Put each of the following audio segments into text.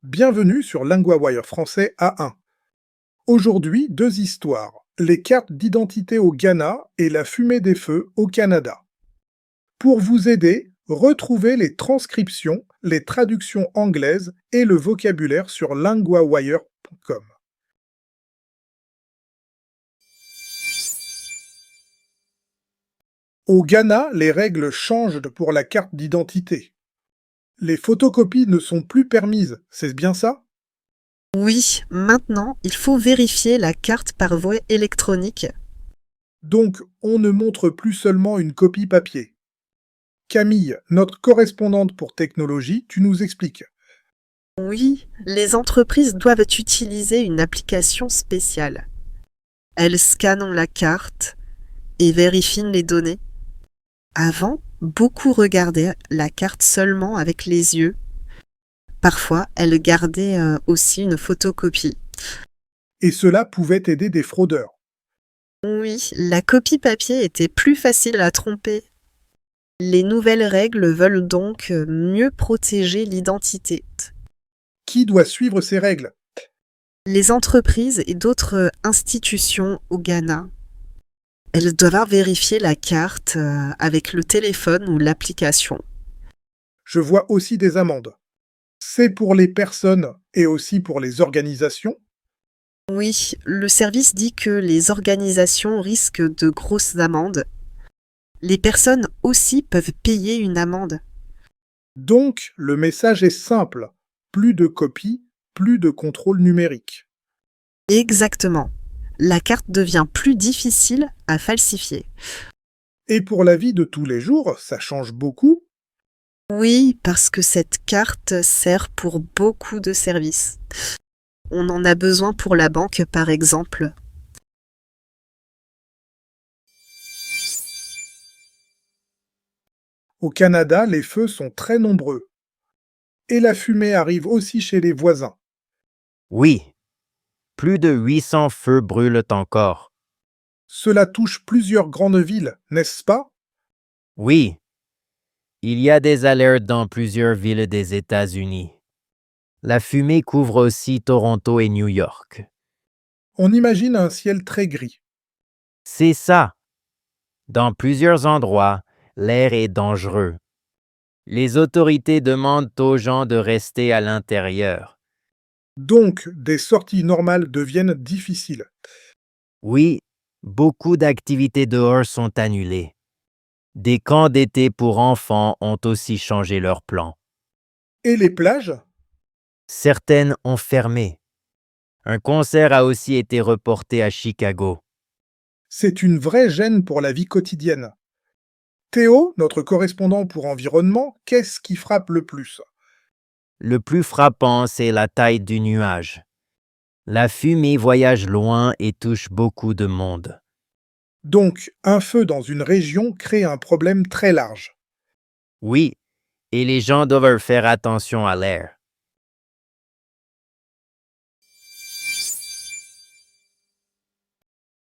Bienvenue sur LinguaWire français A1. Aujourd'hui, deux histoires, les cartes d'identité au Ghana et la fumée des feux au Canada. Pour vous aider, retrouvez les transcriptions, les traductions anglaises et le vocabulaire sur linguawire.com. Au Ghana, les règles changent pour la carte d'identité. Les photocopies ne sont plus permises, c'est bien ça? Oui, maintenant, il faut vérifier la carte par voie électronique. Donc, on ne montre plus seulement une copie papier. Camille, notre correspondante pour technologie, tu nous expliques. Oui, les entreprises doivent utiliser une application spéciale. Elles scannent la carte et vérifient les données. Avant, beaucoup regardaient la carte seulement avec les yeux. Parfois, elles gardaient aussi une photocopie. Et cela pouvait aider des fraudeurs. Oui, la copie papier était plus facile à tromper. Les nouvelles règles veulent donc mieux protéger l'identité. Qui doit suivre ces règles? Les entreprises et d'autres institutions au Ghana, elles doivent vérifier la carte avec le téléphone ou l'application. Je vois aussi des amendes. C'est pour les personnes et aussi pour les organisations. Oui, le service dit que les organisations risquent de grosses amendes. Les personnes aussi peuvent payer une amende. Donc, le message est simple. Plus de copies, plus de contrôle numérique. Exactement. La carte devient plus difficile à falsifier. Et pour la vie de tous les jours, ça change beaucoup. Oui, parce que cette carte sert pour beaucoup de services. On en a besoin pour la banque, par exemple. Au Canada, les feux sont très nombreux. Et la fumée arrive aussi chez les voisins. Oui, plus de 800 feux brûlent encore. Cela touche plusieurs grandes villes, n'est-ce pas? Oui, il y a des alertes dans plusieurs villes des États-Unis. La fumée couvre aussi Toronto et New York. On imagine un ciel très gris. C'est ça. Dans plusieurs endroits, l'air est dangereux. Les autorités demandent aux gens de rester à l'intérieur. Donc, des sorties normales deviennent difficiles. Oui, beaucoup d'activités dehors sont annulées. Des camps d'été pour enfants ont aussi changé leurs plans. Et les plages? Certaines ont fermé. Un concert a aussi été reporté à Chicago. C'est une vraie gêne pour la vie quotidienne. Théo, notre correspondant pour environnement, qu'est-ce qui frappe le plus? Le plus frappant, c'est la taille du nuage. La fumée voyage loin et touche beaucoup de monde. Donc, un feu dans une région crée un problème très large. Oui, et les gens doivent faire attention à l'air.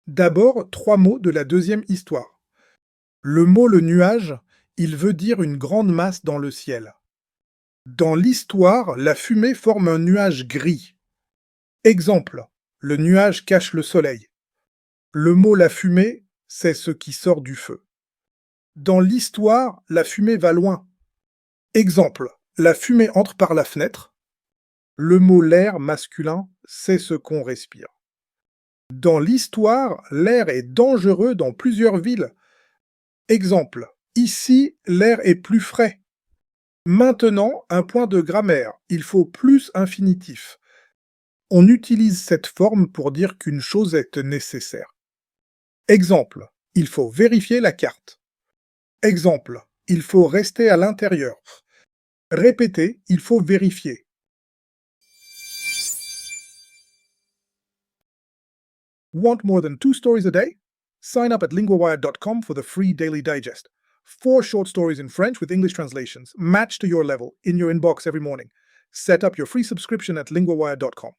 D'abord, trois mots de la deuxième histoire. Le mot le nuage, il veut dire une grande masse dans le ciel. Dans l'histoire, la fumée forme un nuage gris. Exemple, le nuage cache le soleil. Le mot la fumée, c'est ce qui sort du feu. Dans l'histoire, la fumée va loin. Exemple, la fumée entre par la fenêtre. Le mot l'air masculin, c'est ce qu'on respire. Dans l'histoire, l'air est dangereux dans plusieurs villes. Exemple, ici, l'air est plus frais. Maintenant, un point de grammaire, il faut plus infinitif. On utilise cette forme pour dire qu'une chose est nécessaire. Exemple, il faut vérifier la carte. Exemple, il faut rester à l'intérieur. Répétez, il faut vérifier. Want more than 2 stories a day? Sign up at linguawire.com for the free daily digest. 4 short stories in French with English translations, matched to your level, in your inbox every morning. Set up your free subscription at linguawire.com.